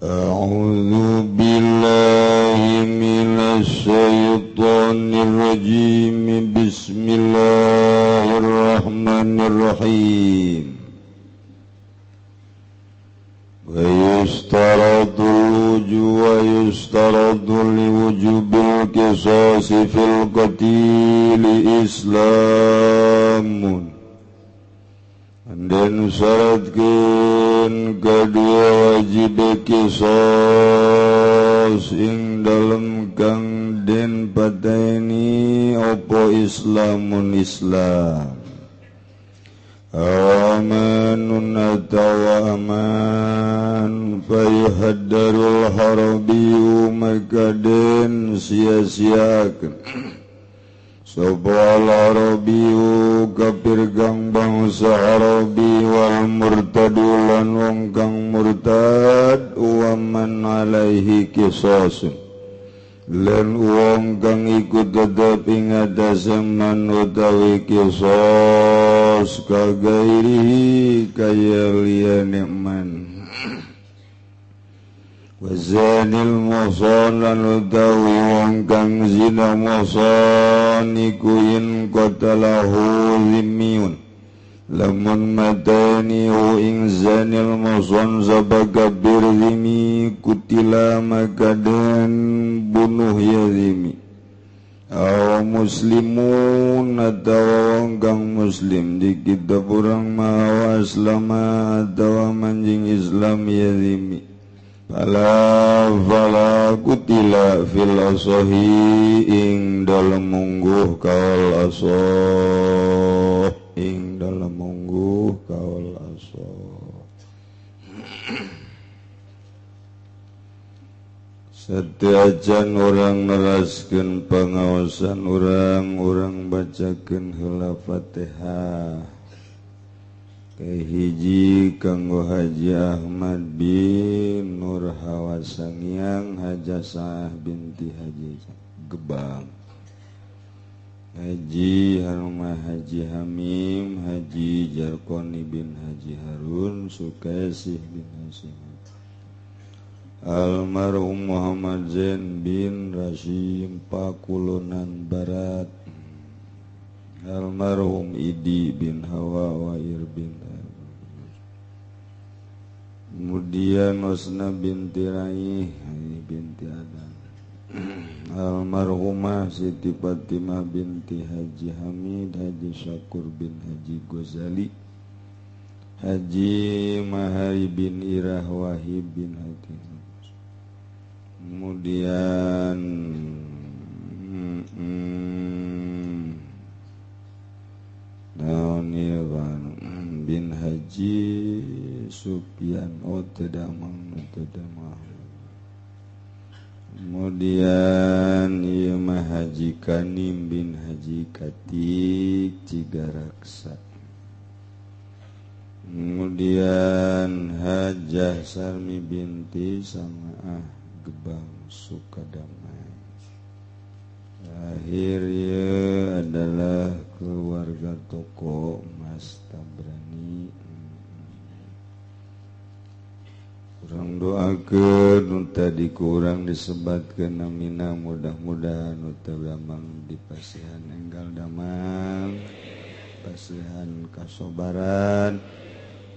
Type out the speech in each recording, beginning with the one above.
A'udzu billahi minasy syaithanir rajim. Bismillahirrahmanirrahim. Wa yustaradul wujuh wa yustaradul liwujubil qisasi fil qatili islamun. Dan syaratkeun kadua wajib qisas ing dalem kang den pateni apa islamun Islam. Amanun atawa aman fayuhaddarul harabiyu maka den sia-siakeun sapa al-arabiyu kafir kang bangsa Arabi wal murtadu lan wong kang murtad wa man alaihi qisasun lan wong kang ikut tetep ing atase man utawi qisas kagairi kaya liyane man. Wazanil muhsan lan utawi wong kang zina muhsan iku in qatalahu zimmiyun lamun matani ing zanil muhsan sabaka birzimi kutila maka den bunuh ya zimi aw muslimun atawa wong kang muslim di kitab urang mawa aslama atawa manjing Islam ya zimi fala kutila fil asahi ing dalem mungguh kaul asah ing dalem mungguh kaul asah. Setiajan orang neraskeun pangaosan urang bacakeun heula Fatihah. Hiji kanggo Haji Ahmad bin Nur Hawasangiang Hajasah binti Haji Gebang, Haji Harumah Haji Hamim Haji Jarkoni bin Haji Harun Sukaisih bin Hasim, almarhum Muhammad Zain bin Rashim Pakulunan Barat, almarhum Idi bin Hawa Wair bin kemudian Husna binti Raih binti Adam, almarhumah Siti Fatimah binti Haji Hamid Haji Syakur bin Haji Ghazali, Haji Mahari bin Irah Wahib bin Haji, kemudian bin Haji Sufyan Otedamang, kemudian Imah Haji Kanim bin Haji Katik Cigaraksa, kemudian Hajah Sarmi binti Samaah Gebang Sukadamai. Akhirnya adalah keluarga toko Mas Tabrani. Kurang doakeun tadi kurang disebatkeun namina mudah-mudahan utama dipasihan enggal damang pasihan kasobaran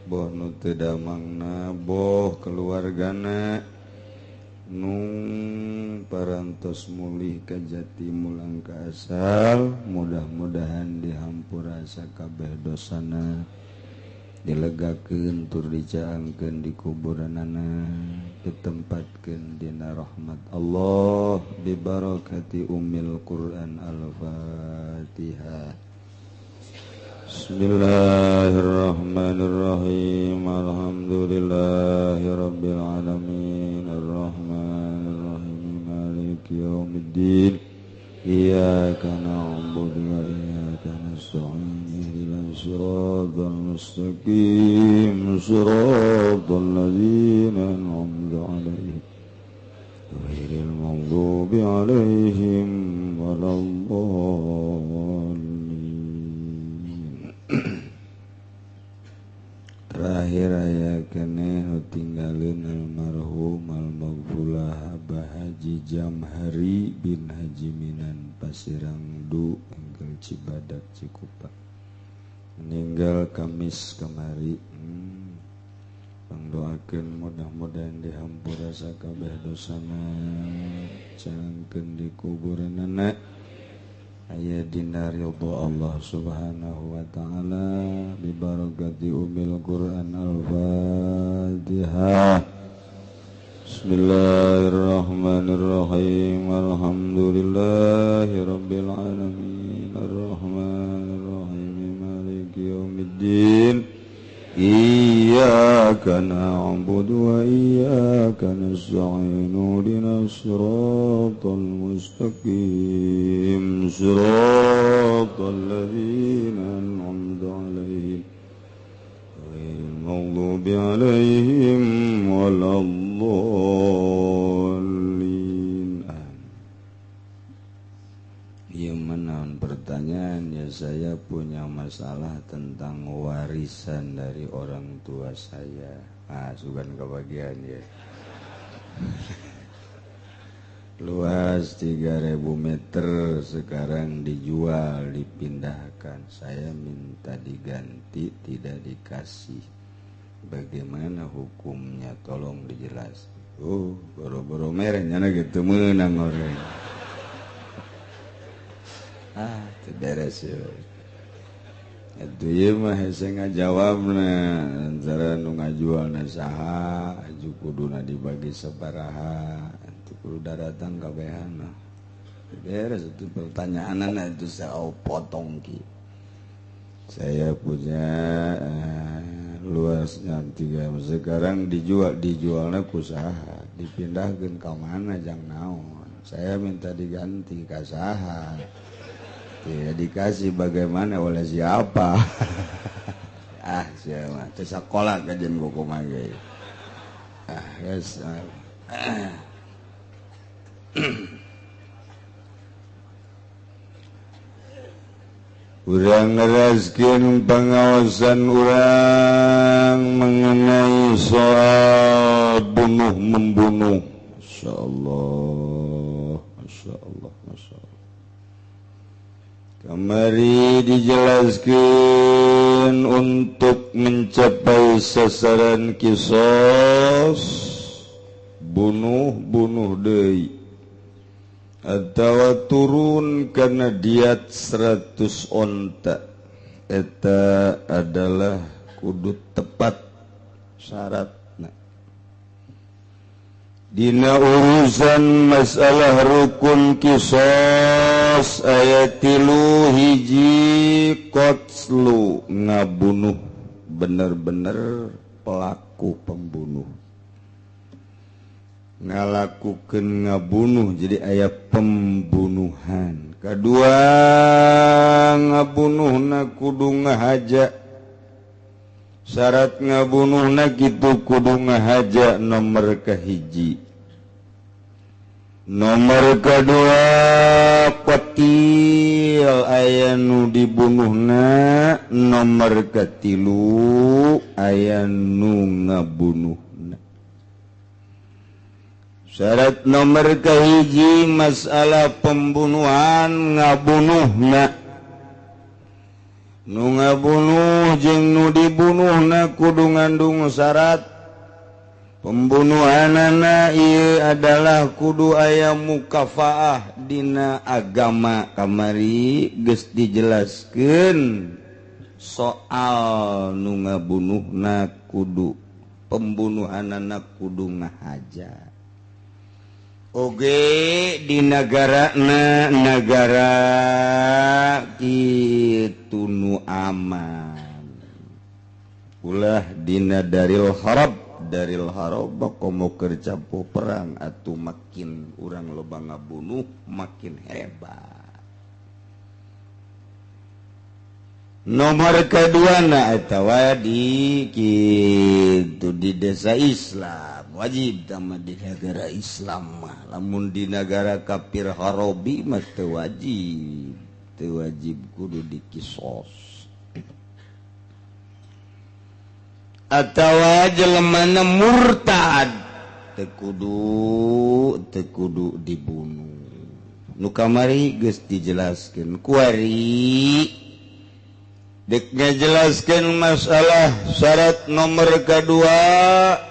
boh nu teu damangna boh keluargana nung parantos mulih ka jati mulang ka asal mudah-mudahan dihampura sakabeh dosana dilegakeun tur dicaangkeun di kuburanana ditempatkeun dina rahmat Allah bi barakati ummil Quran al-Fatihah. Bismillahirrahmanirrahim. Alhamdulillahi rabbil alamin arrahmanirrahim maliki yaumiddin iyyaka na'budu wa iyyaka nasta'in ihdinas siratal mustaqim siratal ladzina an'amta 'alaihim ghairil maghdubi 'alaihim waladdallin. Terakhir aya keneh nu tinggalin almarhum almaghfulah Abah Haji Jamhari bin Haji Minan Pasirangdu engkel Cibadak Cikupa meninggal Kamis kemari. Pangdoakeun mudah-mudahan dihampura sakabeh dosana canangkeun di kuburanana aya dina ridho Allah Subhanahu wa taala bi barakati umil Quran Al-Fatihah. Bismillahirrahmanirrahim. Alhamdulillahirabbil alamin arrahmanir rahim maliki yaumiddin. Iyyaka na'budu wa iyyaka nasta'in ihdinas siratal mustaqim siratal ladzina an'amta 'alaihim ghairil maghdubi 'alaihim waladdallin. Ieu menaun pertanyaan ya, saya punya masalah tentang warisan dari orang tua saya. Sugan kebagian ya. Luas 3.000 meter sekarang dijual, dipindahkan. Saya minta diganti, tidak dikasih. Bagaimana hukumnya? Tolong dijelaskan. Boro-boro merenya gitu menang orang. Beres ya. Itu ya mah hese ngajawabna antara nu ngajualna saha, aju kuduna dibagi sabaraha, itu kudu datang kabehana. Beres itu pertanyaanna itu saya potong ki. Saya punya luasnya 3 sekarang dijualnya ku saha, dipindahkeun ka mana jang naon. Saya minta diganti ka saha. Ya dikasih bagaimana oleh siapa? Siapa? Teu sakola kajian kumaha ge. Yes. Urang neraskeun pengawasan urang mengenai soal bunuh-membunuh. Masyaallah, masyaallah, masyaallah. Kamari dijelaskan untuk mencapai sasaran kisos bunuh deui atawa turun karena diat 100 onta. Eta adalah kudu tepat syaratna. Dina urusan masalah rukun kisos ayat 3 hiji qatlu ngabunuh, bener-bener pelaku pembunuh ngalakukeun ngabunuh, jadi aya pembunuhan. Kedua, ngabunuhna kudu ngahaja. Syarat ngabunuhna kitu kudu ngahaja nomor kahiji. Nomor kedua, qatil aya nu dibunuhna. Nomor katilu aya nu ngabunuhna. Syarat nomor kahiji masalah pembunuhan ngabunuhna. Nu ngabunuh jeung nu dibunuhna kudu ngandung syarat. Pembunuhanana ieu adalah kudu aya mukafaah dina agama. Kamari geus dijelaskeun soal nu ngabunuhna kudu pembunuhanana kudu ngahaja. Oge di negarana negara kitu nu aman. Ulah dina daril harab komo kerja perang atuh makin urang loba ngabunuh makin hebat. Nomor kedua atawa di kitu di desa Islam wajib sama di negara Islam mah. Lamun di negara kafir harobi mah teu wajib kudu dikisos. atawa jelemana murtad tekudu dibunuh. Nu kamari geus dijelaskeun kuari dek ngajelaskeun masalah syarat nomor kedua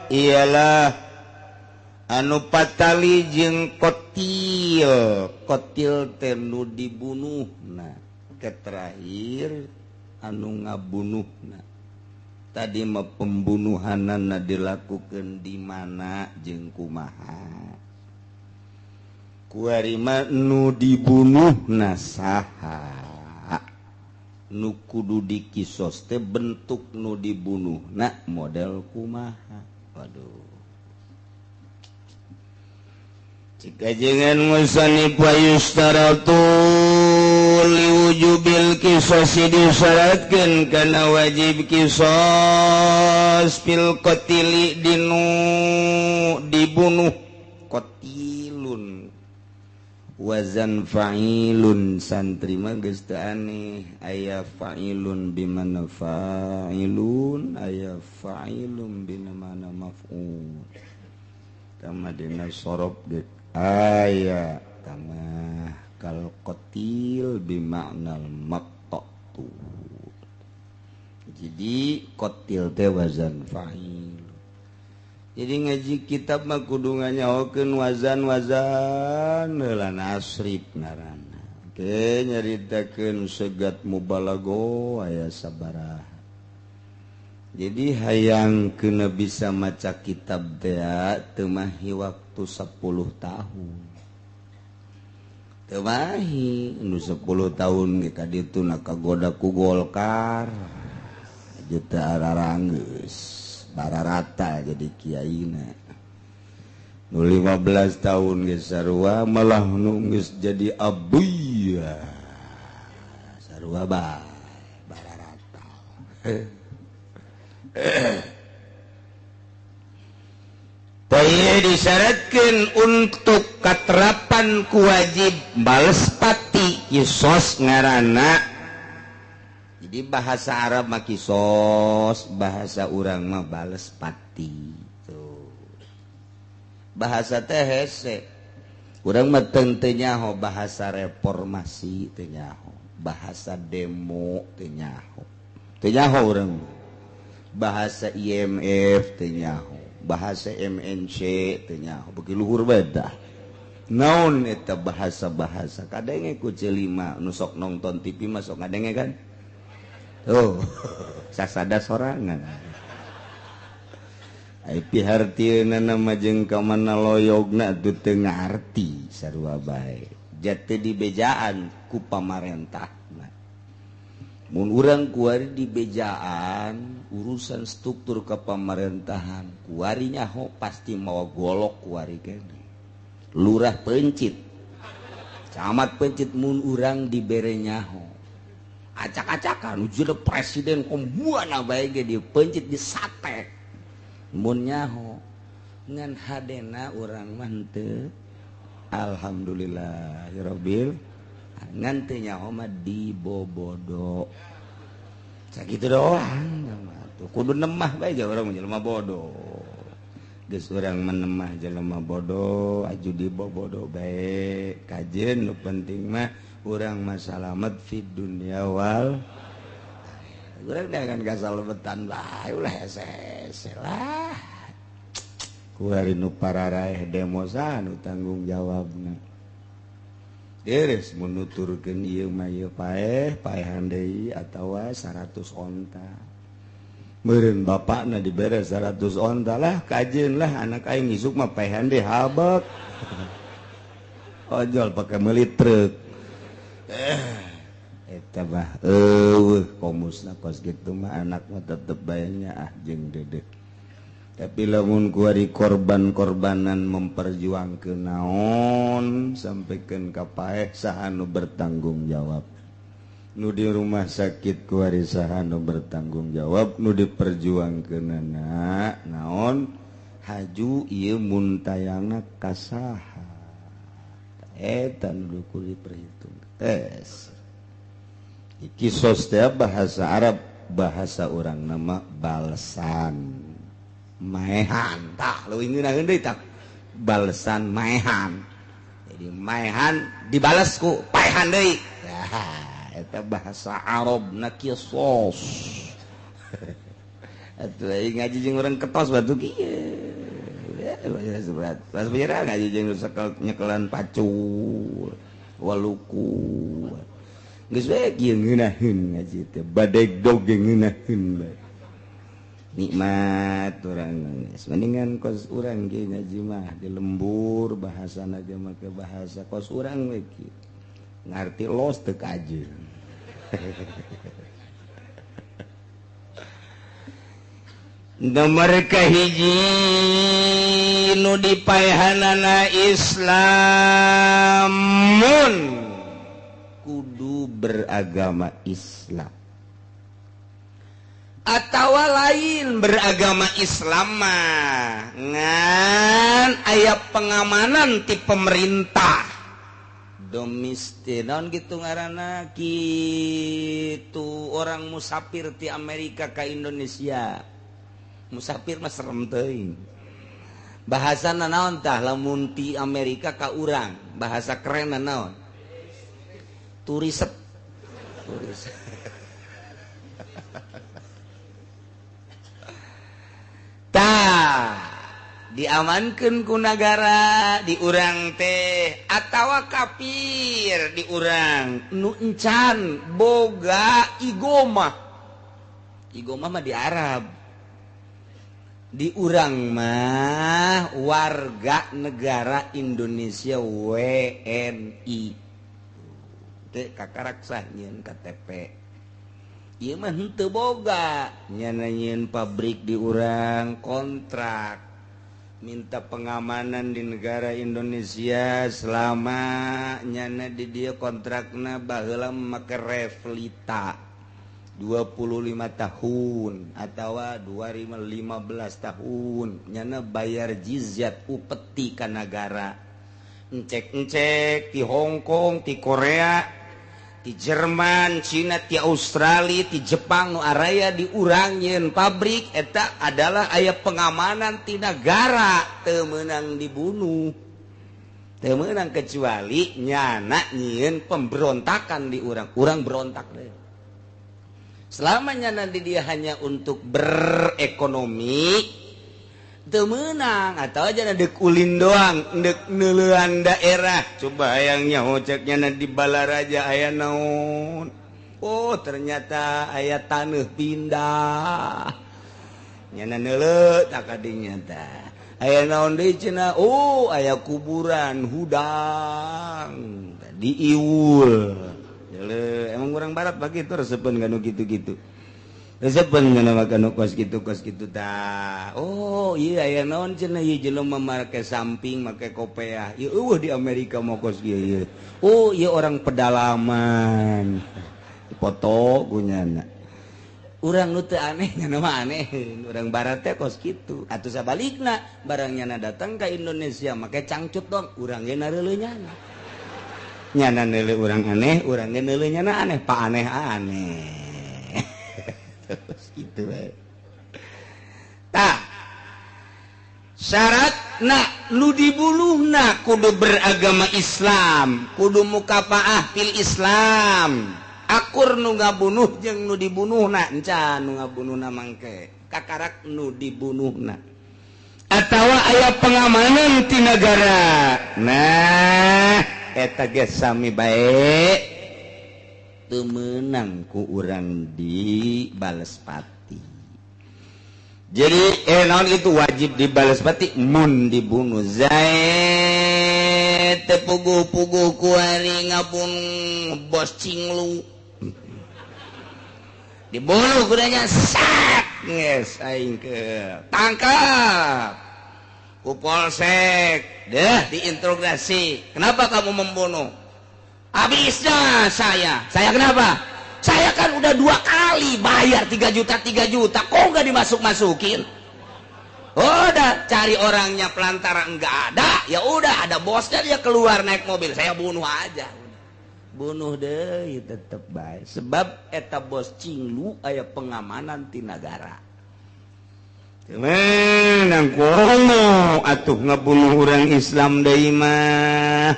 ialah anu patali jeung kotil teh nu dibunuhna keterakhir anu ngabunuhna tadi mah pembunuhanna dilakukeun di mana jeung kumaha kuari mah nu dibunuhna saha nu kudu dikisos teh bentuk nu dibunuhna model kumaha. Waduh jika jangan musani payustaratu liwujubil kisos disyaratkan karena wajib kisos fil qatili dinu dibunuh qatilun wazan fa'ilun santri mah geus teu aneh aya fa'ilun bimana fa'ilun aya fa'ilun bimana maf'ul kama dina sorof ge aya kama kal qatil bimaknal maqtu jadi qatil teh wazan fa'il jadi ngaji kitab mah kudu nganyahokeun wazan heula nasrif ngaranna ke nyaritakeun segat mubalago aya sabaraha jadi hayang kena bisa maca kitab teh teu mahi waktu 10 tahun teu mahi nu 10 tahun ge ka ditu na kagoda ku Golkar juta araranggeus bararata jadi kiaina nu 15 tahun ge sarua malah nu geus jadi abuya sarua bararata Taya disyaratkan untuk katerapan kuwajib bales pati kisos ngarana jadi bahasa Arab mah kisos bahasa urang mah bales pati tuh bahasa teh hese urang mah teu nyaho bahasa reformasi teu nyaho bahasa demo teu nyaho urang bahasa IMF teu nyaho bahasa MNC teu nyaho beuki luhur beda naon eta bahasa-bahasa kadenge ku celima nu sok nonton TV mah sok ngadenge kan tuh sasada sorangan ai pihartieuna mah jeung ka mana loyogna teu teu ngarti sarua bae jate dibejaan ku pamarentah mun urang kuari di bejaan urusan struktur kepemerintahan kuari nyaho pasti mau golok kuari kene lurah pencit camat pencit mun urang dibere nyaho acak-acakan ujur presiden kombuana bae ge di pencit di sate mun nyaho ngan hadena urang mah teu alhamdulillahirabbil ngan teu nyaho mah dibobodo sakitu doang tuh kudu nemah bae ja urang jelema bodoh geus urang menemah jelema bodoh aju dibobodo bae kajen nu penting mah urang mah salamet fid dunya wal urang dengan kasalebetan bae ulah hese-hese lah kuari nu pararaeh demo nu tanggung jawabna deres menuturkeun ieu mah ieu paehan deui atawa 100 onta meureun bapakna dibere 100 onta lah kajeun lah anak aing isuk mah paehan deui habek ojol pake meuli truk eta mah eueuh komusna kos kitu mah anak mah tetep bae nya jeung dedek tapi lamun kuari korban-korbanan memperjuangkeun naon sampikeun ka paeh saha nu bertanggung jawab nu di rumah sakit kuari saha nu bertanggung jawab nu diperjuangkeunana naon haju ieu mun tayangna ka saha eta nu kudu diperhitung tes kisos teh bahasa Arab bahasa orang nama balesan maehan tak leuwih ngeunaheun deui tak balesan maehan jadi maehan dibales ku paehan deui eta bahasa Arabna kisos atuh ngaji jeung urang ketos batu kieu pas bener ngaji jeung nyekelan pacul waluku geus we kieu ngeunaheun ngaji teh badeg dog ngeunaheun nikmat urang geus mendingan kos urang ge ngaji mah di lembur bahasana ge make bahasa kos urang we kieu ngarti los teu kajeung nomor kahiji nu dipaehanana Islamun kudu beragama Islam atawa lain beragama Islam mah ngan aya pengamanan ti pemerintah domestik naon gitu ngaranna kitu orang musafir ti Amerika ka Indonesia musafir mah serem teuing bahasana naon tah lamun ti Amerika ka urang bahasa kerenna naon turis tah diamankeun ku nagara di urang teh atawa kafir di urang nu encan boga igomah mah di Arab di urang mah warga negara Indonesia WNI teh kakaraksa nyieun KTP ieu mah henteu boga nyana nyieun pabrik di urang kontrak minta pengamanan di negara Indonesia selama nyana di dia kontrakna baheula make Revlita 25 tahun atau 15 tahun nyana bayar jizyat upeti ka negara encek-encek ti Hong Kong ti Korea ti Jerman Cina ti Australia ti Jepang nu araya di urang nyieun pabrik eta adalah aya pengamanan ti negara teu meunang dibunuh teu meunang kecuali nyana nyieun pemberontakan di urang berontak deh selamanya nanti dia hanya untuk berekonomi teu meunang atau aja dek ulin doang dek neuleuan daerah coba hayangnya hoceknya di Balaraja aya naon oh ternyata aya taneuh pindah nyana neuleuh tak kadinya tah aya naon deui cenah oh aya kuburan hudang di Iwul emang orang barat begitu resepen kanu gitu-gitu resepen kana makan kos gitu tah oh iya aya naon cenah ieu jelema make samping make kopiah ieu eueuh di Amerika mau kos ieu oh ieu orang pedalaman dipoto kunyana urang nu teu aneh nya mah aneh urang barat teh kos kitu atuh sabalikna barangnya datang ka Indonesia make cangcut dong urang ge nareuleuh nyana nyana neuleuh urang aneh urang ge neuleuh nyana aneh pa aneh terus gitu we tah syaratna nu dibunuhna kudu beragama Islam kudu mukafaah fil Islam akur nu ngabunuh jeung nu dibunuhna encan nu ngabunuhna mangke kakarak nu dibunuhna atawa aya pengamanan ti negara nah eta ge sami bae teu meunang ku urang di Balespati jadi naon itu wajib di Balespati mun dibunuh zaid teu puguh-puguh ku ari ngabunuh bos cinglu dibunuh kudanya sak geus aing ke tangkap ku polsek deh diinterogasi kenapa kamu membunuh habisnya saya kenapa saya kan udah 2 kali bayar 3 juta kok nggak dimasuk-masukin udah cari orangnya pelantara enggak ada ya udah ada bosnya dia keluar naik mobil saya bunuh aja bunuh deh tetep baik sebab eta bos cinglu aya pengamanan ti negara nang komo atuh ngabunuh orang Islam deui mah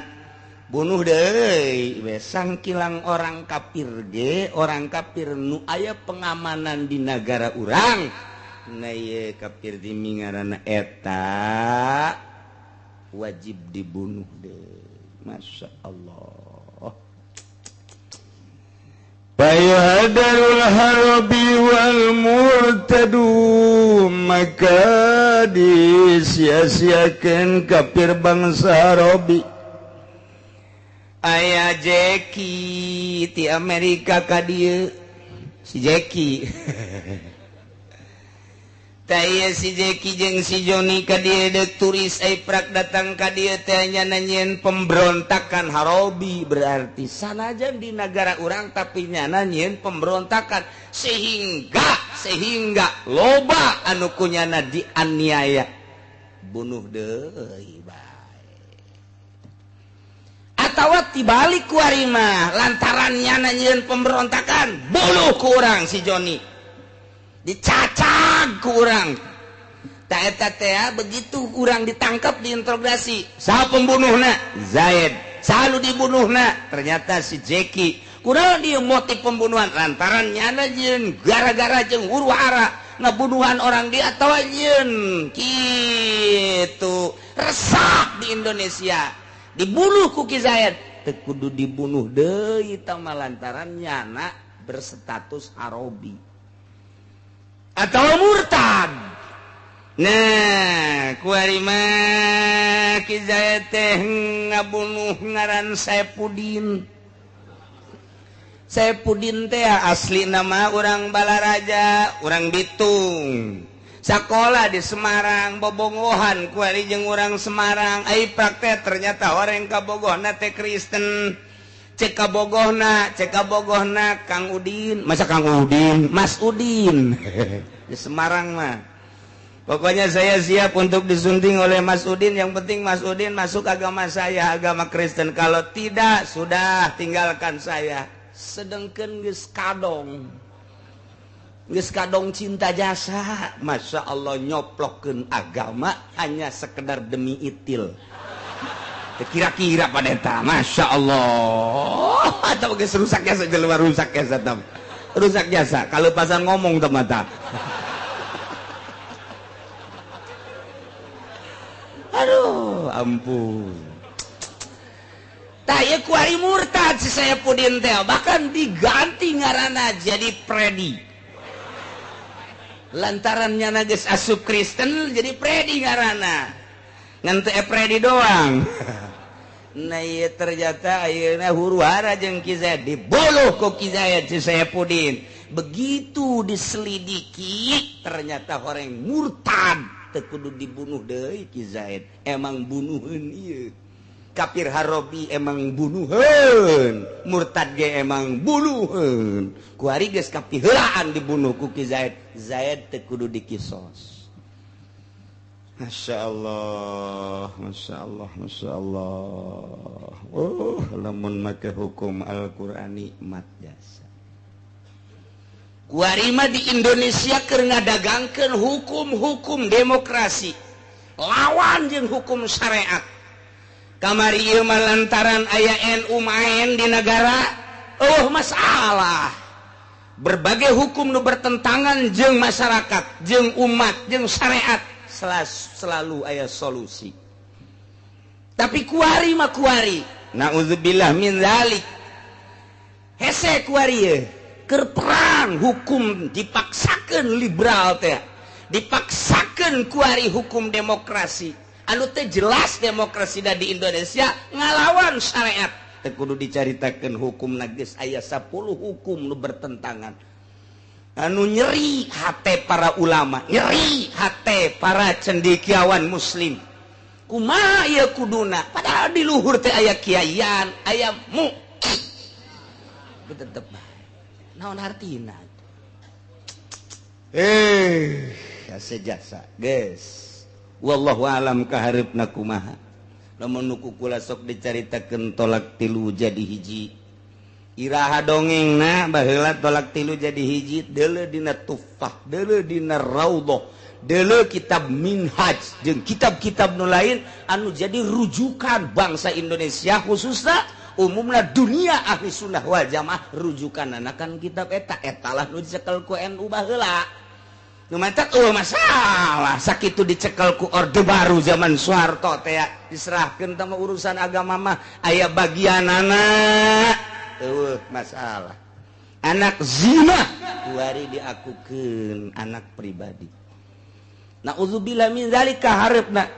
bunuh deui we sangkilang orang kafir ge orang kafir nu aya pengamanan di negara urang na ye kafir di ngaranna eta wajib dibunuh deui masya Allah Fayuhadarul harabi wal murtadu maka disia-siakeun kafir bangsa Arabi aya Jackie ti Amerika ka dieu si Jackie taya si Jackie jeung si Joni ka dieu deuk turis prak datang ka dieu teh nya nanyeun pemberontakan Harabi berarti sanajan di negara urang tapi nya nanyeun pemberontakan sehingga loba anu kunyana dianiaya bunuh deui bae atawa tibalik ku ari mah lantaran nya nanyeun pemberontakan bunuh ku urang si Joni dicacag ku urang tak eta teh begitu urang ditangkap diinterogasi saha pembunuhna Zaid saha dibunuhna ternyata si Jackie kunaon dieu motif pembunuhan lantaran nyana jeung gara-gara jeung huru-hara ngabunuhan orang di atawa yeun kitu resah di Indonesia dibunuh ku Ki Zaid teu kudu dibunuh deui tah lantaran nyana berstatus Arabi atau murtad. Nah, kuari mah Ki Zaid teh ngabunuh ngaran Saifuddin. Saifuddin teh asli nama orang Balaraja, orang Bitung. Sakola di Semarang, bobongohan kuari jeung urang Semarang. Ai praktek ternyata orang kabogohna teh Kristen. Cek bogohna Kang Udin masa Kang Udin Mas Udin di Semarang mah pokoknya saya siap untuk disunting oleh Mas Udin yang penting Mas Udin masuk agama saya agama Kristen kalau tidak sudah tinggalkan saya sedengkeun geus kadong cinta jasa masya Allah nyoplokkeun agama hanya sekedar demi itil kira-kira pada eta masya Allah atau geus rusak jasa keluar rusak jasa tam rusak jasa kalau pasan ngomong temata aduh ampun taya kuari murtad si Saifuddin teh bahkan diganti ngaranna jadi Predi lantarannya geus asup Kristen jadi Predi ngaranna ngan teu Predi doang nah iya ternyata ayeuna huru-hara jeung Ki Zaid diboloh ku Ki Zaid si Saifuddin begitu diselidiki ternyata orang murtad teu kudu dibunuh deui Ki Zaid emang bunuheun ieu kafir Harabi emang bunuheun murtad ge emang bunuheun kuari geus kapiheulaan dibunuh ku Ki Zaid teu kudu dikisos. Masya Allah, Masya Allah, Masya Allah. Oh, lamun make hukum Al-Qur'ani mat jasa. Kuarima di Indonesia keur ngadagangkeun hukum-hukum demokrasi. Lawan jeung hukum syariat. Kamari ieu mah lantaran aya NU main di negara, masalah. Berbagai hukum nu bertentangan jeung masyarakat, jeung umat, jeung syariat. Selalu aya solusi tapi kuari mah kuari naudzubillah min zalik hese kuari keur perang hukum dipaksakeun liberal teh dipaksakeun kuari hukum demokrasi anu teh jelas demokrasi da di Indonesia ngalawan syariat teh kudu dicaritakeun hukum geus aya 10 hukum nu bertentangan anu nyeri hate para ulama nyeri hate para cendekiawan muslim kumaha ieu kuduna padahal di luhur teh aya kiaian aya tetep naon artina jasa jasa geus wallahu alam kaharepna kumaha lamun nu kula sok dicaritakeun tolak tilu jadi hiji Iraha dongeng na baheula tolak tilu jadi hiji deuleu dina Tuffah, deuleu dina Raudhah, deuleu kitab Minhaj jeung kitab-kitab nu lain anu jadi rujukan bangsa Indonesia khususna umumna dunia ahli sunnah wal jamaah rujukanna kan kitab eta lah nu dicekel ku NU baheula. Nu mantap masalah sakitu dicekel ku Orde Baru zaman Soeharto teh diserahkeun tama urusan agama mah aya bagianana. Masalah anak zina kuari diakukeun anak pribadi. Nauzubillah min zalika hareupeuna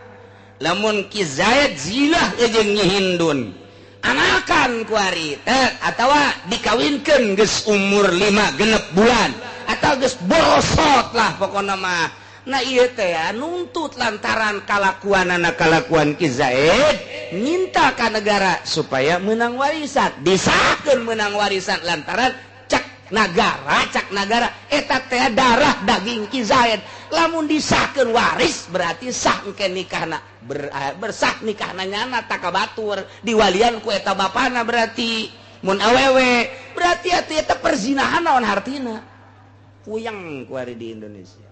lamun Ki Zaid zina jeung Nyi Hindun anakan kuari atawa dikawinkeun geus umur 5 genep bulan atau geus borosot lah pokona mah. Nah ieu teh nuntut lantaran kalakuanana kalakuan Ki Zaid minta ka negara supaya menang warisan, disahkeun menang warisan lantaran cak negara eta teh darah daging Ki Zaid. Lamun disahkeun waris berarti sah engke nikahna bersah nikahna nyana takabatur diwalian ku eta bapana berarti mun awewe berarti eta perzinahan naon hartina. Puyang kuari di Indonesia.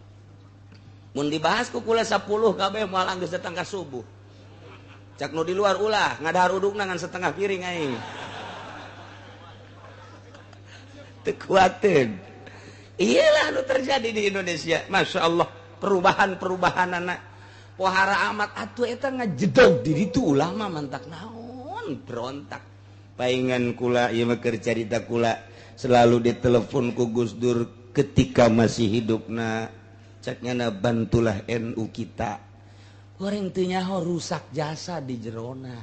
Mun dibahas ku kula 10 kabeh moal anggeus datang ka subuh. Cak nu di luar ulah ngadahar udukna ngan setengah piring aing. Teu kuateun. Iyalah nu terjadi di Indonesia. Masya Allah perubahan-perubahanana pohara amat atuh eta ngajedog di ditu ulama mantak naon berontak. Paingan kula ieu mah keur carita kula selalu ditelepon ku Gus Dur ketika masih hidupna. Caknya bantulah NU kita orang teu nyaho rusak jasa di jerona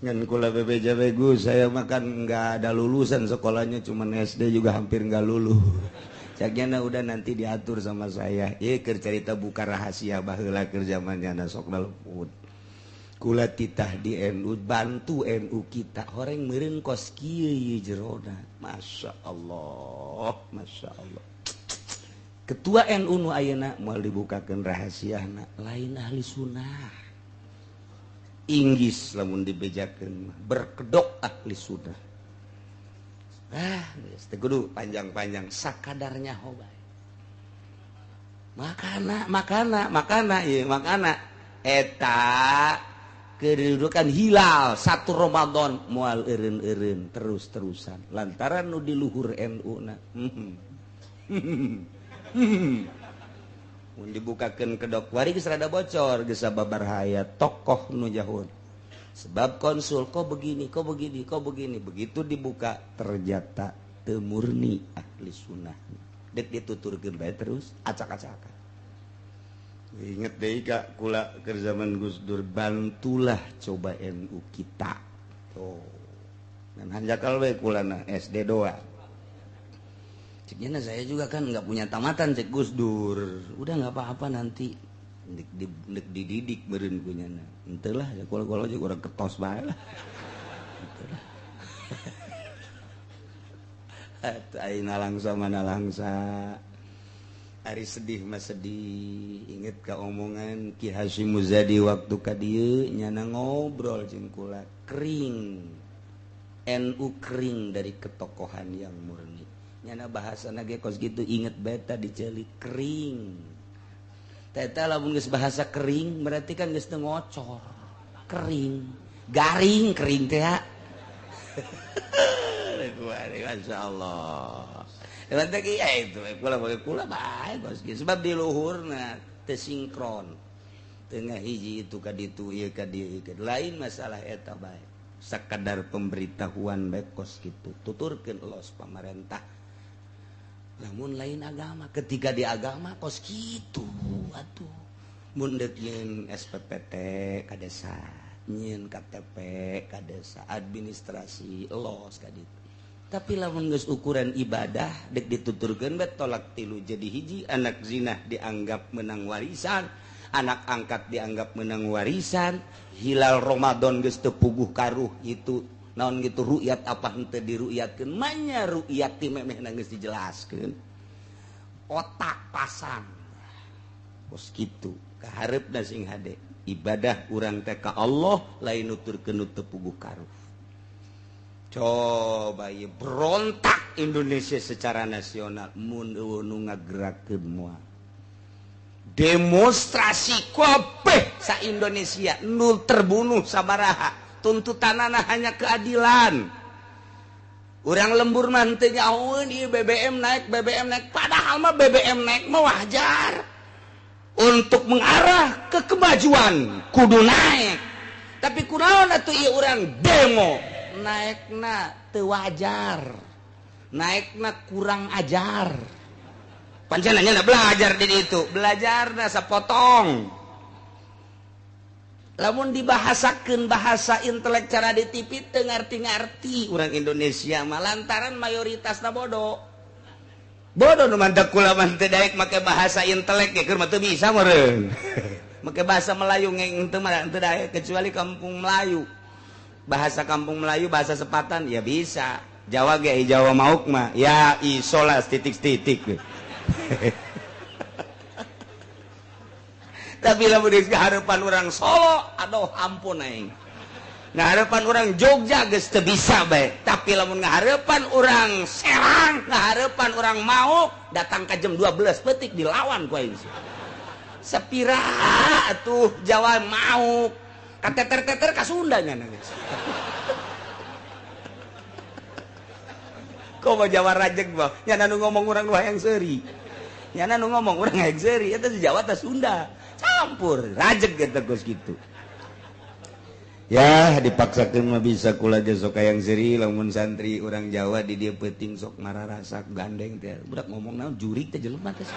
ngan kula bebeja begu saya makan nggak ada lulusan sekolahnya cuman SD juga hampir nggak lulus. Caknya udah nanti diatur sama saya keur cerita buka rahasia baheula keur zamannya sok daleput kula titah di NU bantu NU kita orang meureun kos kieu jerona. Masya Allah Masya Allah. Ketua NU nu ayeuna moal dibukakeun rahasiana lain ahli sunnah. Inggis lamun dibejakeun berkedok ahli sunnah. Geus teh kudu panjang-panjang sakadarnya bae. Makana eta kedudukan hilal 1 Ramadan moal eureun-eureun terus-terusan lantaran nu di luhur NU na. Mun dibukakeun kedok wari geus rada bocor geus sababar hayat tokoh nu jahun sebab konsul kok begini begitu dibuka ternyata teu murni ahli sunnah dek dituturkeun bae terus acak-acakan. Inget deui ka kula keur zaman Gus Dur bantulah coba NU kita tuh dan hanjakal we kulana SD doa. Ciknya saya juga kan nggak punya tamatan cek Gus Dur. Udah nggak apa-apa nanti dek dididik meureun kunyana. Henteu lah kalau aja urang ketos bae lah. Henteu lah. Ayeuna langsa mana langsa. Ari sedih mah sedih. Inget ka omongan Ki Hasyim Muzadi waktu ka dieu nyana ngobrol jeung kula kering. NU kering dari ketokohan yang murni. Nyana bahasana ge kos gitu inget beta dicelik kering. Teta lamun geus bahasa kering berarti kan geus teu ngocor. Kering, garing kering teh ya. Masyaallah. Eta ge itu kula bae kos gitu sebab di luhurna teu sinkron. Tengah hiji itu ka ditu ieu ka dieu lain masalah eta bae. Sakadar pemberitahuan bae kos kitu. Tuturkeun los pamarentah. Namun lain agama ketika di agama kos gitu atuh mun deuk nyeun SPPT ka desa nyeun KTP ka desa administrasi los ka ditu tapi lamun geus ukuran ibadah dek dituturkeun bae tolak tilu jadi hiji anak zina dianggap menang warisan anak angkat dianggap menang warisan hilal Ramadan geus teu puguh karuh itu naon gitu ru'yat apa henteu diru'yatkeun manya ru'yat ti memehna geus dijelaskeun otak pasang kos kitu kahareupna sing hade ibadah urang teh ka Allah lain nuturkeun nu teu puguh karuh coba ya berontak Indonesia secara nasional mun nu ngagerakeun moal demonstrasi kabeh sa Indonesia nu terbunuh sabaraha tuntutanana hanya keadilan. Urang lembur mah teu nyahoeun ieu BBM naik padahal mah BBM naik mah wajar untuk mengarah ke kemajuan kudu naik tapi kunaon atuh ieu urang demo naikna teu wajar naikna kurang ajar pancenanya belajar di itu belajarna sapotong lamun dibahasakeun bahasa intelek cara di TV teu ngarti-ngarti urang Indonesia mah lantaran mayoritasna bodoh nu mantep kula mah teu daek make bahasa intelek ge keur mah teu bisa meureun make bahasa Melayu ngeng teu mah teu daek kecuali kampung Melayu bahasa kampung Melayu bahasa sepatan ya bisa Jawa ge Jawa mauk mah ya isolas titik-titik tapi lamun geus ngaharepan urang Solo aduh ampun aing ngaharepan urang Jogja geus teu bisa bae tapi lamun ngaharepan urang Serang ngaharepan urang Mauk datang ka jam 12 petik dilawan ku aing sapiraha atuh Jawa Mauk kateter-teter ka Sunda nya geus komo Jawa rajeg mah nya nu ngomong urang nu hayang seuri nya nu ngomong urang hayang seuri eta si Jawa teh Sunda campur rajeg eta geus kitu ya dipaksakeun mah bisa kula ge sok hayang seuri lamun santri urang Jawa di dieu peuting sok mararasak gandeng teh budak ngomong naon jurig teh jelema teh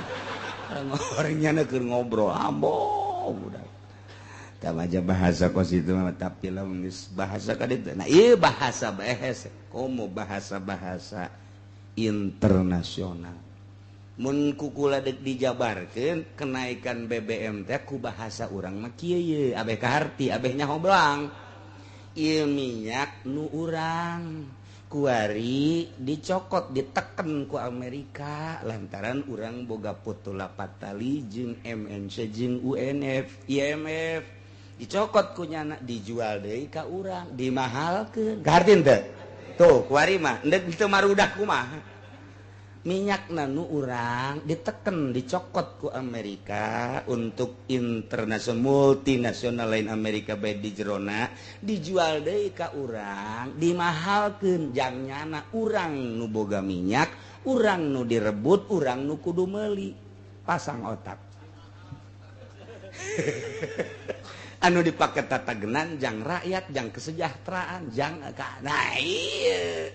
orangnya keur ngobrol ambo budak tamaja bahasa kos itu tapi lamun bahasa kaditu nah ieu bahasa bahasa komo bahasa internasional mun kukula dek dijabarkeun kenaikan BBM teh ku bahasa urang mah kieu ye abeh kaharti abeh nyaho belang ieu minyak nu urang kuari dicokot diteken ku Amerika lantaran urang boga potula patali jeung MNC jeung UNF IMF dicokot ku nyana dijual deui ka urang dimahalkeun kahartin teh tuh kuari mah endek teu marudah kumaha minyakna nu urang diteken dicokot ku Amerika untuk internasional multinasional lain Amerika bae di jerona dijual deui ka urang dimahalkeun jang nyana urang nu boga minyak urang nu direbut urang nu kudu meuli pasang otak anu dipake tatagenan jang rakyat jang kesejahteraan jang nah ieu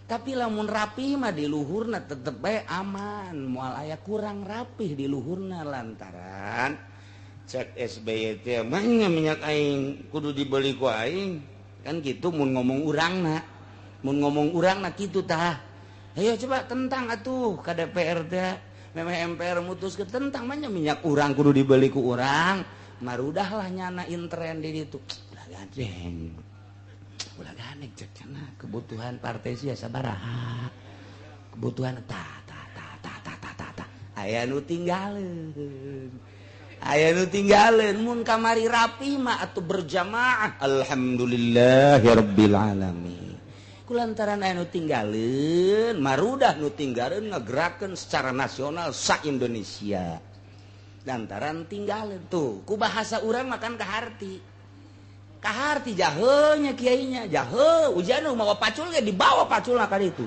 tapi lamun rapih mah di luhurna tetep bae aman moal aya kurang rapih di luhurna lantaran cek SBY teh mah minyak aing kudu dibeli ku aing kan gitu mun ngomong urangna kitu tah ayo coba tentang atuh ka DPR teh memang MPR mutuskeun tentang mah minyak urang kudu dibeli ku urang marudah lah nyana intren di ditu udah gandeng cekna kebutuhan partai sia sabaraha kebutuhan ta aya nu tinggalin mun kamari rapi mah atuh berjamaah alhamdulillahirabbil alamin kulantaran aya nu tinggalin marudah nu tinggalin ngagerakeun secara nasional sa Indonesia lantaran tinggalin tuh ku bahasa urang makan kaharti jaheunya kiainya jaheu ujian mawa pacul ge dibawa paculna ka ditu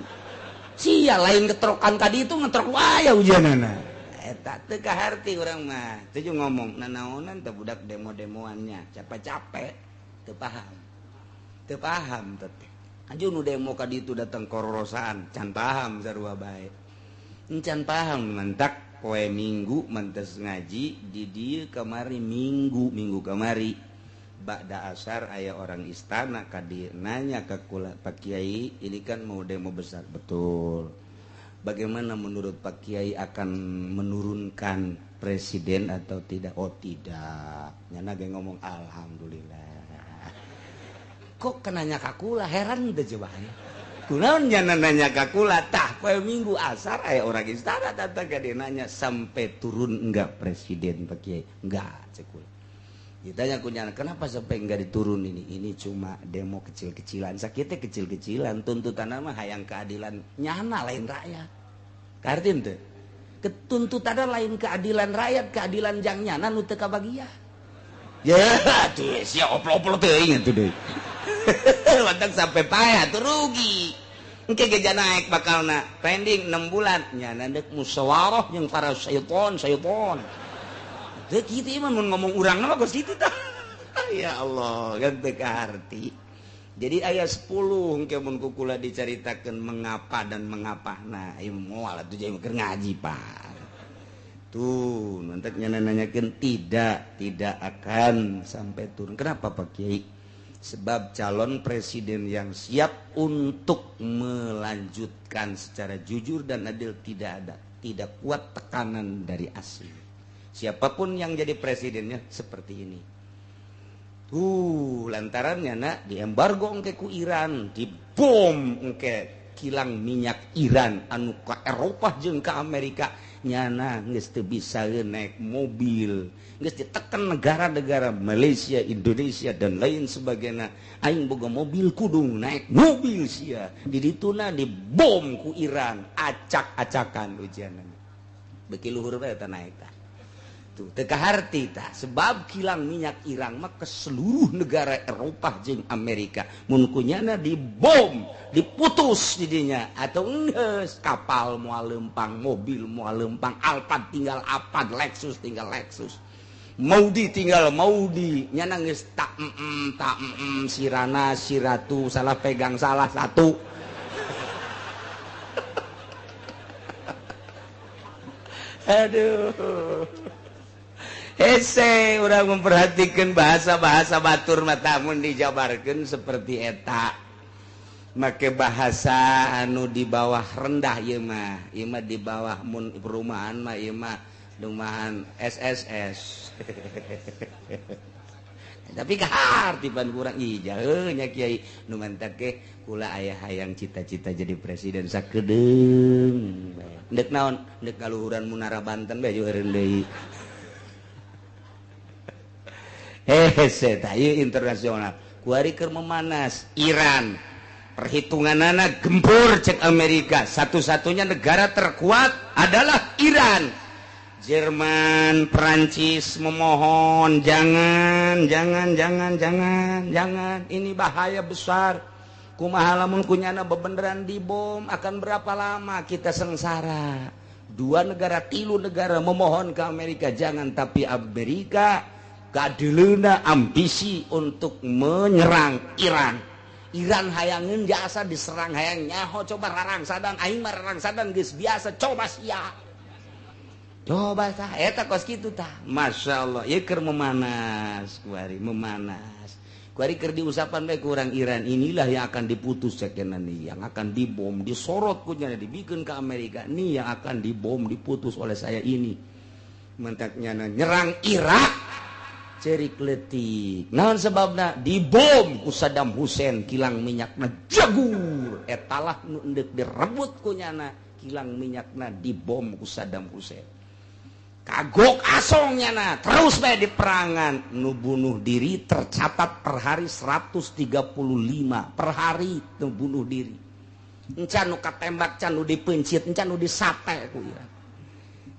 sia lain ketrokan ka ditu ngetrok wae ujianana eta teu kaharti urang mah teu ngomong nanaonan teh budak demo-demoannya capek-capek teu paham teh aju nu demo ka ditu datang kororosaan can paham sarua bae encan paham mentak poe minggu mentes ngaji di dieu kamari minggu kamari ba'da asar aya orang istana kadi nanya ke Pak Kiai ini kan mau demo besar betul bagaimana menurut Pak Kiai akan menurunkan presiden atau tidak oh tidak nyana ge ngomong alhamdulillah kok kenanya ka kula heran teh coba kunaon nyana nanya ka kula tah poe minggu asar aya orang istana datang ka dia nanya sampai turun enggak presiden Pak Kiai enggak cek kula ditanya kunyana kenapa sampai enggak diturun ini cuma demo kecil-kecilan sakitnya kecil-kecilan tuntutan mah hayang keadilan nyana lain rakyat kartin teh ketuntutan lain keadilan rakyat keadilan jang nyana nu teu kabagian ya tuh sia oplo-oplo teuing atuh deui Wantang sampai payah tuh rugi engke geja naik bakalna pending 6 bulan nyana dek musyawarah yang para syaiton teu kitu mah mun ngomong urang mah geus kitu tah ya Allah kan teu kaharti jadi aya 10 engke mun kukula dicaritakeun mengapa dan mengapana ieu moal atuh jadi keur ngaji Pak tuh nanti nanyakan tidak akan sampai turun. Kenapa Pak Kiai? Sebab calon presiden yang siap untuk melanjutkan secara jujur dan adil tidak kuat tekanan dari asing. Siapapun yang jadi presidennya seperti ini. Lantarannya nak di embargo engke ku Iran, dibom engke kilang minyak Iran anu ka Eropa jeung ka Amerika. Nyana geus teu bisa naik mobil geus ditekan negara-negara Malaysia, Indonesia dan lain sebagainya aing boga mobil kudung naik mobil sia di dituna dibom ku Iran acak-acakan ujianna beuki luhur bae eta naik tah tuh teu kaharti tah sebab kilang minyak Iran mah ke seluruh negara Eropa jeung Amerika mun kunyana dibom diputus didinya atau geus kapal moal lempang mobil moal lempang Alphard tinggal Alphard Lexus tinggal Lexus Maudi tinggal Maudi nyana geus tak sirana siratu salah pegang salah satu aduh hese urang memperhatikan bahasa-bahasa batur mata mun dijabarkeun seperti eta make bahasa anu di bawah rendah ieu mah di bawah mun perumahan mah ieu mah rumahan SSS tapi kahartipan kurang ija nya Kiai nu mantak ke kula aya hayang cita-cita jadi presiden sakedeung ndek naon ndek kaluhuran Munara Banten bae eureun deui tayu internasional kuari keur memanas Iran perhitunganana gempur cek Amerika satu-satunya negara terkuat adalah Iran Jerman Perancis memohon jangan ini bahaya besar kumaha lamun kunyana bebeneran dibom akan berapa lama kita sengsara 2 negara 3 negara memohon ke Amerika jangan tapi Amerika kadeleuna ambisi untuk menyerang Iran hayangin jasa diserang hayang nyaho coba rarangsadan aing mah rarangsadan geus biasa coba sia coba tah eta kos kitu tah masyaallah ieu keur memanas kuari keur diusapan bae ku urang Iran inilah yang akan diputus cekeuna nih yang akan dibom disorot ku nya dibikeun ke Amerika nih yang akan dibom diputus oleh saya ini mentaknya nyerang Irak cerik letik naon sebabna dibom ku Saddam Hussein kilang minyakna jagur etalah nu endek direbut ku nyana kilang minyakna dibom ku Saddam Hussein kagok asong nyana terus bae di perangan nu bunuh diri tercatat per hari 135 per hari nu bunuh diri encan nu katembak can nu dipencit encan nu disate ku Iran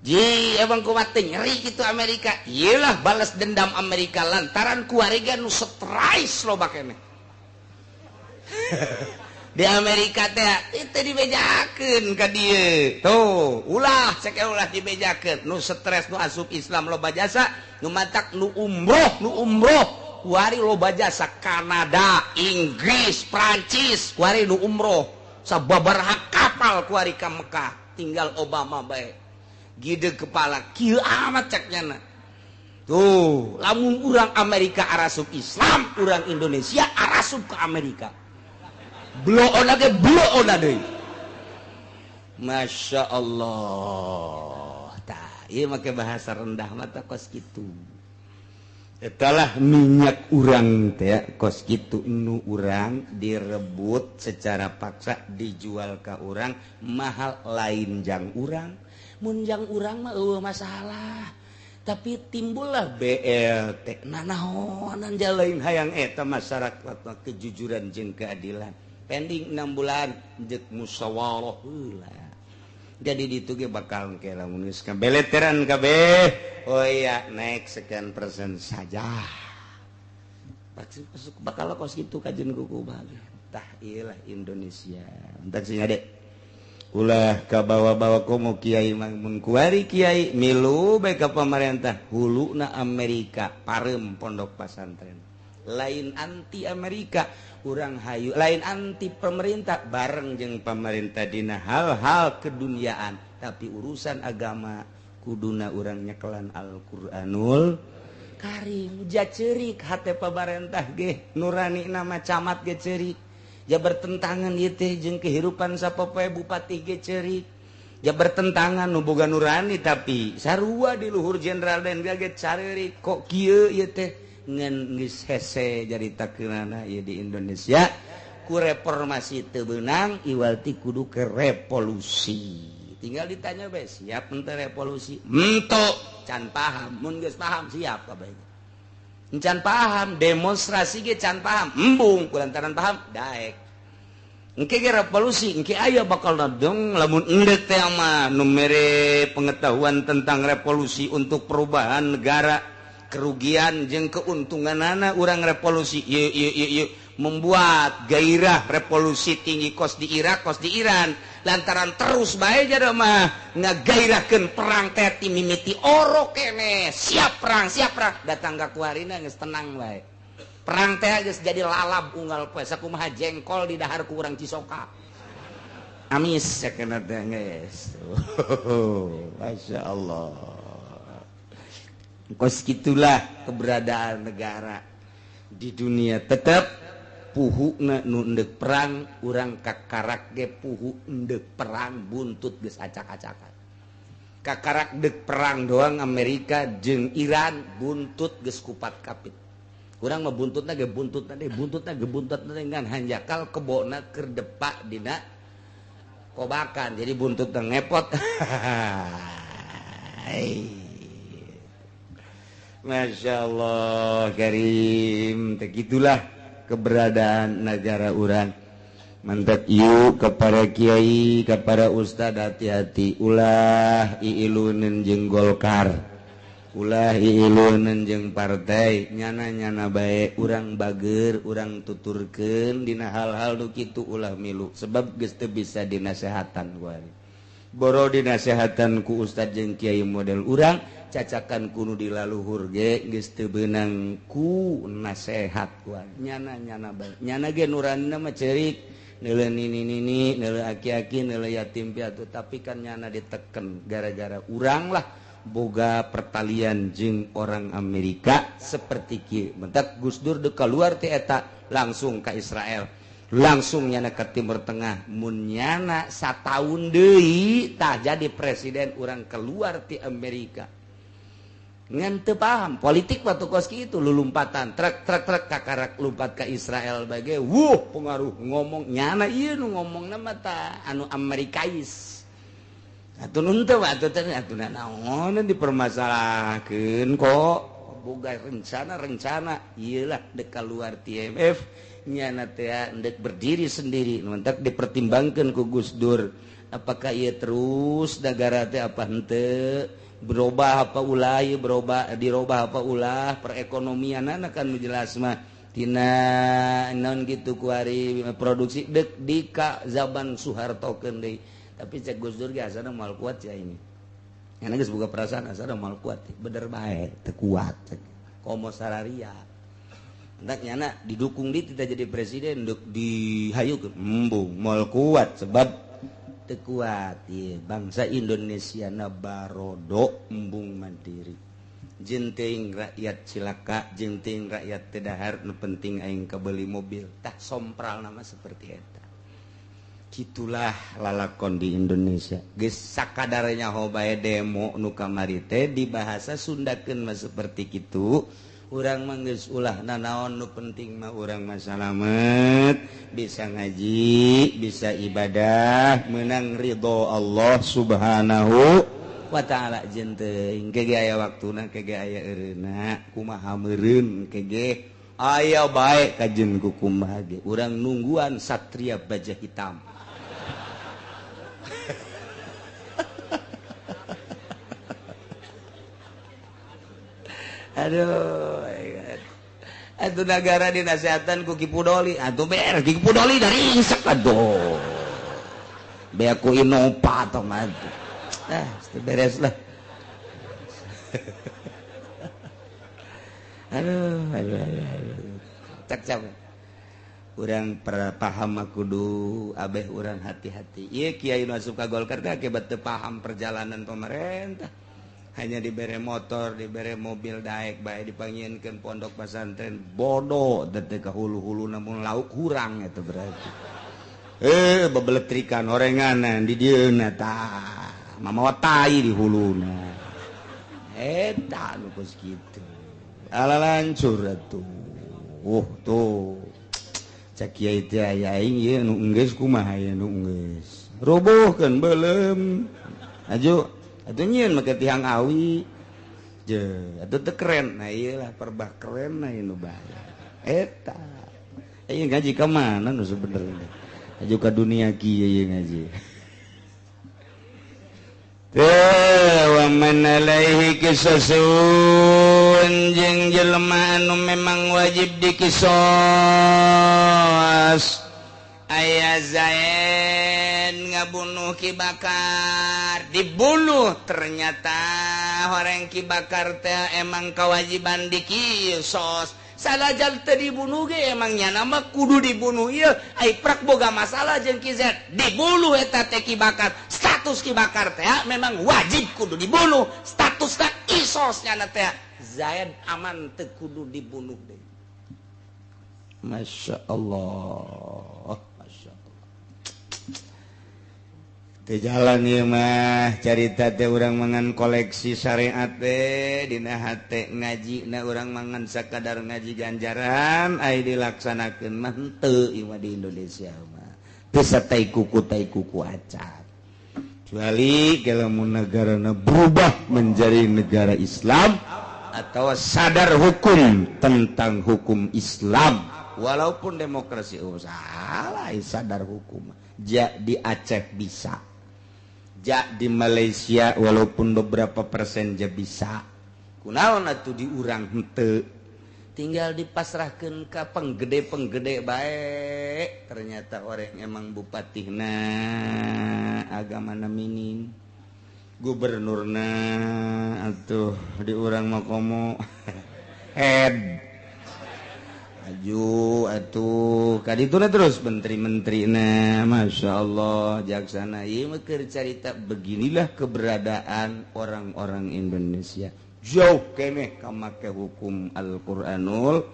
ji emang kuat nyeri gitu Amerika iyalah balas dendam Amerika lantaran kuarega nu stres lo bakene di Amerika teh itu dibejakeun ka dieu tuh ulah cek ulah dibejakeun nu stres nu asup Islam loba jasa nu matak nu umroh kuari loba jasa Kanada Inggris Prancis kuari nu umroh sababaraha kapal kuari ka Mekah tinggal Obama bae gide kepala kieu amat ceknya tuh lamun urang Amerika arasup Islam urang Indonesia arasup ke Amerika bloona deui Masya Allah tah ieu make bahasa rendah mata kos kitu etalah minyak urang teh kos kitu nu urang direbut secara paksa dijual ka urang mahal lain jang urang munjang urang mah masalah tapi timbullah BLT nanaonan jalain hayang eta masyarakat kejujuran jeung keadilan pending 6 bulan jek musyawarah heula jadi ditu ge bakal ke lamun geus kabeleteran kabeh oh iya naik sekian persen saja bakal kos kitu kajen kuku bae tah ieu lah Indonesia entar sing ade ulah ka bawa-bawa komo kiai mun kuari kiai milu bae ka pamarentah huluna Amerika parem pondok pesantren lain anti Amerika urang hayu lain anti pemerintah bareng jeung pemerintah dina hal-hal keduniaan tapi urusan agama kuduna urang nyekelan Al-Qur'anul Karim ja ceurik hate pamarentah ge nurani nama camat ge ceurik ya bertentangan ieu teh jeung kehidupan sapopoe bupati ge ceurik ya bertentangan nu boga nurani tapi sarua di luhur jenderal dan ge careurik kok kieu ieu teh ngan geus hese jaritakeunana ieu di Indonesia ku reformasi teu beunang iwalti kudu ke revolusi tinggal ditanya bae siap henteu revolusi henteu can paham mun geus paham siap kabeh encan paham demonstrasi ge can paham embung kulantaran paham daek engke ge revolusi engke aya bakal nadong lamun endeu teh mah nu mere pengetahuan tentang revolusi untuk perubahan negara kerugian jeung keuntunganana urang revolusi ieu membuat gairah revolusi tinggi kos di Irak kos di Iran lantaran terus bae jada mah ngagairahkeun perang teh ti mimiti oro kene siap perang datang ka kuarina geus tenang bae perang teh geus jadi lalab unggal poe sakumaha jengkol di dahar ku urang Cisoka amis sakeuna teh geus masyaallah kos gitulah keberadaan negara di dunia tetap puhuna nu endek perang urang kakarak ge puhu endek perang buntut geus acak-acakan kakarak dek perang doang Amerika jeung Iran buntut geus kupat kapit urang mah buntutna ge buntutna ngan hanjakal kebona keur depak dina kobakan jadi buntutna ngepot Masya Allah Karim begitulah keberadaan negara urang mantap yuk kepada kiai kepada ustad hati-hati ulah iiluneun jeung Golkar ulah iiluneun jeung partai nyana-nyana bae urang bageur urang tuturkeun dina hal-hal nu kitu ulah milu sebab geus teu bisa dinasehatan kuari boro dinasehatan ku ustad jeung kiai model urang cacakan kuno di laluhur ge geus teu beunang ku nasehat kuat nyana-nyana bae nyana ge nuranina mah ceurik neuleuh nini neuleuh aki-aki neuleuh yatim piatu tapi kan nyana diteken gara-gara urang lah boga pertalian jeung orang Amerika seperti kieu mentak Gus Dur deuk kaluar ti eta langsung ka Israel langsung nyana ke Timur Tengah mun nyana sataun deui tah jadi presiden urang keluar ti Amerika ngan teu paham politik waktu kos kitu lulumpatan trek kakarak lumpat ka Israel bage pengaruh ngomong nyana ieu nu ngomongna mah tah anu Amerikais atuh nu teu atuh teh atuh naon dipermasalahkeun kok boga rencana ieu lah dek kaluar ti IMF nyana teh endek berdiri sendiri mentak dipertimbangkeun ku Gus Dur apakah ieu terus negara teh apa henteu berubah apa ulah dirubah apa ulah perekonomianana kan nu jelas mah tina naon gitu kuari produksi dek di ka zaman Soeharto keun deui tapi cek Gus Dur ge asana moal kuat ya ini nya geus boga perasaan asana moal kuat bener bae teu kuat komo salaria entak nyana didukung di tidak jadi presiden duk dihayukeun embung moal kuat sebab teu kuat ieu bangsa Indonesia na barodo embung mandiri jeung teuing rakyat cilaka jeung teuing rakyat teu dahar nu penting aing kabeli mobil tah sompral nama seperti eta kitulah lalakon di Indonesia geus sakadarnya bae demo nu kamari teh di bahasa Sundakeun mah seperti kitu urang mah geus ulah nanaon nu penting mah urang mah salamet bisa ngaji bisa ibadah menang ridho Allah Subhanahu wa ta'ala jeung teuing kege aya waktuna kege aya eureuna kumaha meureun kege aya bae kajen ku kumaha ge urang nungguan satria baja hitam. Aduh, atuh negara dinasehatan ku Ki Pudoli, atuh beres Ki Pudoli dari isek aduh. Be aku Innova tong atuh. Beres lah. aduh. Cak. Urang paham kudu abeh urang hati-hati. Ieu kiai nu asup ka Golkar teh akibat teu paham perjalanan pemerintah. Hanya dibere motor, dibere mobil daek bae dipangieunkeun pondok pesantren bodoh teh ka hulu-hulu namun lauk hurang eta berarti. Babeletrikan orenganan di dieuna tah mamawa tai di huluna. Eta nu geus kitu. Ala lancur atuh. Tuh. Cak kiai teh aya aing ieu nu enggeus kumaha aya nu enggeus. Robohkeun beulem. Aju atuh nyieun make tihang awi atuh teu keren nah ieu lah perbah keren nah nu bae eta ieu ngaji ka mana nu sebenarnya aju ka dunia kieu ieu ngaji wa man alaihi qisasun jeung jelema anu memang wajib dikisos aya Zain ngabunuh Ki Bakar dibunuh ternyata horeng Ki Bakar teh emang kewajiban dikisos salajan teu dibunuh ge emang nya nama kudu dibunuh ieu ai prak boga masalah jeung Ki Zain dibunuh eta teh Ki Bakar status Ki Bakar teh memang wajib kudu dibunuh statusna kisos nya teh Zain aman teu kudu dibunuh deui. Masya Allah teh jalan ieu mah carita teh urang mangan koleksi syariat teh dina hate ngajina urang mangan sakadar ngaji ganjaran ai dilaksanakeun mah henteu ieu mah di Indonesia mah teu satai kuku acat kecuali lamun negarana berubah menjadi negara Islam atau sadar hukum tentang hukum Islam walaupun demokrasi salah sadar hukum di Aceh bisa di Malaysia walaupun beberapa persen aja bisa kunaon atuh diurang henteu tinggal dipasrahkeun ka penggede bae ternyata orang emang bupatihna agamana mining gubernurna atuh diurang makomo head aju atuh kadituna terus menteri-menterina Masya Allah jaksana ieu mah keur carita beginilah keberadaan orang-orang Indonesia jauh keneh ka make hukum Al-Qur'anul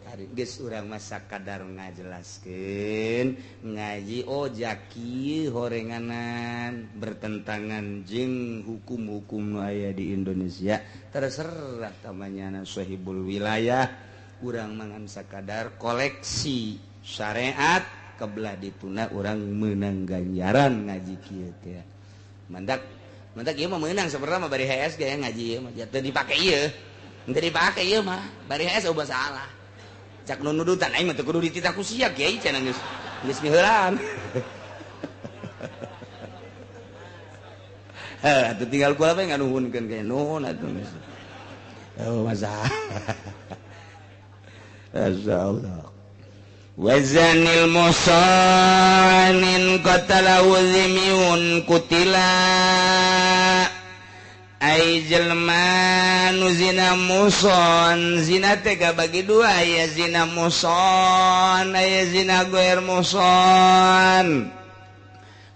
Karim geus urang mah sakadar ngajelaskeun ngaji jaki horenganan bertentangan jeung hukum-hukum nu aya di Indonesia terserah tamanyana sahibul wilayah urang mangan sakadar koleksi syariat kebelah dituna urang meunang ganjaran ngaji kieu teh mandak ieu mah meunang saperna mah bari HS ge ngaji ieu mah teu dipake ieu mah bari HS oba salah cak nu nudutan aing mah teu kudu dititah ku sia kiai cenah geus miheulan atuh tinggal kula bae nganuhunkeun ke nuhun atuh masalah Asyaallah wazanil musanin qatalahu zimiyun kutila ai jelma nu zina muson zina teh bagi dua aya zina muson aya zina goer muson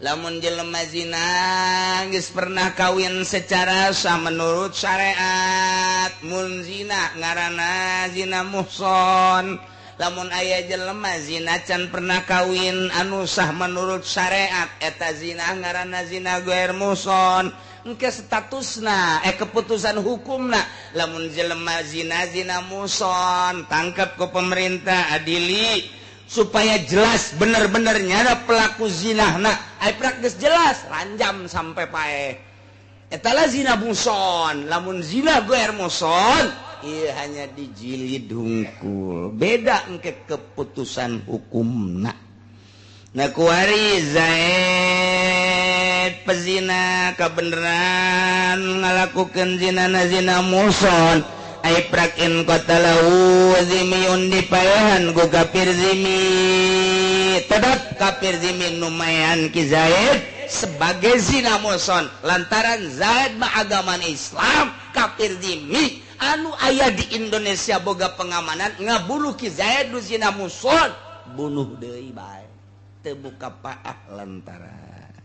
lamun jelema zina geus pernah kawin secara sah menurut syariat mun zina ngaranna zina muhson lamun aya jelema zina can pernah kawin anu sah menurut syariat eta zina ngaranna zina goer muhson engke statusna keputusan hukumna lamun jelema zina muhson tangkap ku pemerintah adili supaya jelas bener-bener nyada pelaku zinahna ai praktis jelas ranjam sampai pae Etala zina muson, lamun zina goer muson, iya hanya dijilid hungkul. Beda engke keputusan hukumna. Nah kuari Zaid pezina kabeneran ngalakukeun zina muson. Ai prakin qatalahu zimiyun dipayahan ku kafir zimi. Tetap kafir zimi numayan ki Zaid sebagai zina muson lantaran Zaid mah agaman Islam kafir zimi anu aya di Indonesia boga pengamanan ngabunuh ki Zaid nu zina muson bunuh deui bae teu buka paah lantaran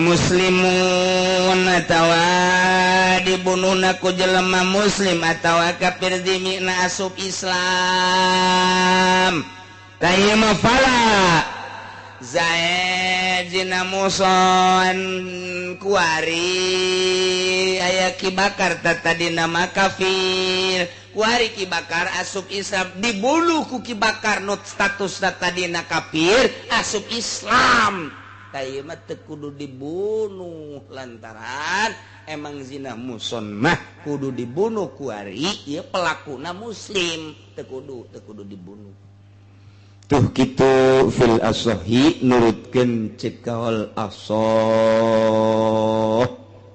muslimun atawa dibunuhna ku jelema muslim atawa kafir zimi na asup Islam kayma fala Zaid zina muson kuari aya Ki Bakar tadi nama kafir kuari Ki Bakar asup Islam dibunuh ku Ki Bakar nut status tadi na kafir asup Islam kaye mah teu kudu dibunuh lantaran emang zina muson mah kudu dibunuh kuari ieu pelakuna muslim teu kudu dibunuh. Tuh kitu fil asohi nurutkeun cikaol asoh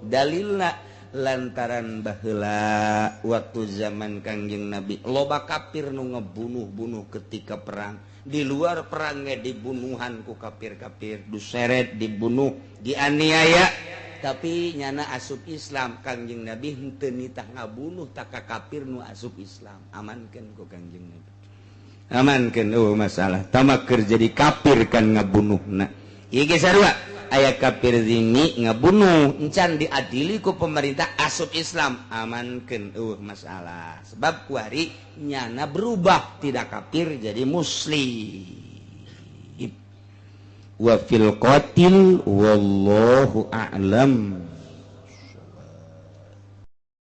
dalilna lantaran baheula waktu zaman Kangjeng Nabi loba kafir nu ngebunuh ketika perang di luar perang ge dibunuhan ku kafir-kafir diseret dibunuh dianiaya tapi nyana asup Islam Kangjeng Nabi henteu nitah ngabunuh tak ka kafir nu asup Islam amankeun ku Kangjeng Nabi amankan masalah tamak kerja jadi kafir kan ngabunuhna ieu ge sarua aya kafir zimi ngabunuh encan diadili ku pemerintah asup Islam amankan masalah sebab kuari nyana berubah tidak kafir jadi muslim wa fil qatil wallahu a'lam